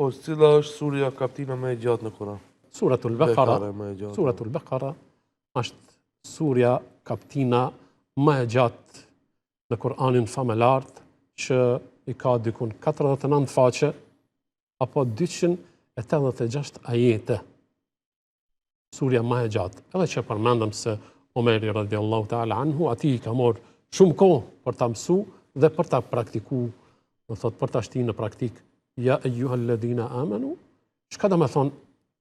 Po, cila është surja kaptina më e gjatë në Kur'an? Suratul Baqara është surja kaptina më e gjatë në Kur'anin famëlart, që i ka dikun 49 faqe apo 286 ajete. Surja më e gjatë. Edhe që përmendëm se Omeri radiallahu ta'ala anhu, ati i ka morë shumë kohë për ta mësu dhe për ta praktiku, do thot për ta shti në praktik. Ja ejuha alladhina amanu, çka do të thonë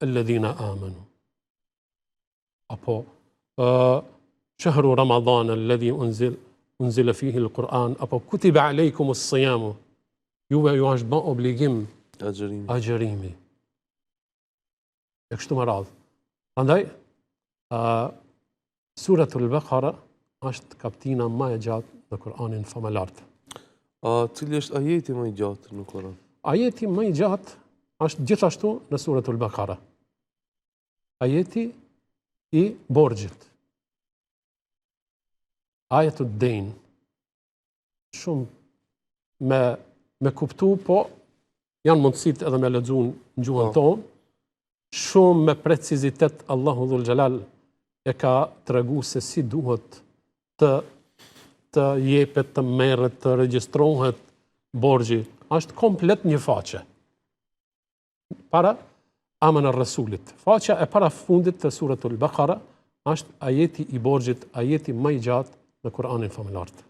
alladhina amanu? Apo shahru Ramadan alladhi unzila fihi al-Quran, apo kutiba alaykum as-siyam, juve ju është bën obligim agjërimi. E kështu me radhë. Prandaj Suratul Baqara është kaptina më e gjatë në Kur'anin famëlart. Cili është ajeti më i gjatë në Kur'an? Ajeti më i gjatë është gjithashtu në Suratul Baqara. Ajeti i borxhit. Ajetud Dain. Shumë me kuptu, po janë mundësit edhe me lexuar në gjuhën tonë. Shumë me precizitet Allahu Dhul Jalal e ka tregu se si duhet të jepet, të merret, të regjistrohet borxhi. Është komplet një faqe. Para Amana Rasulit. Faqja e para fundit të Suratul Baqara është ajeti i borxhit, ajeti më i gjatë në Kur'anin famëlart.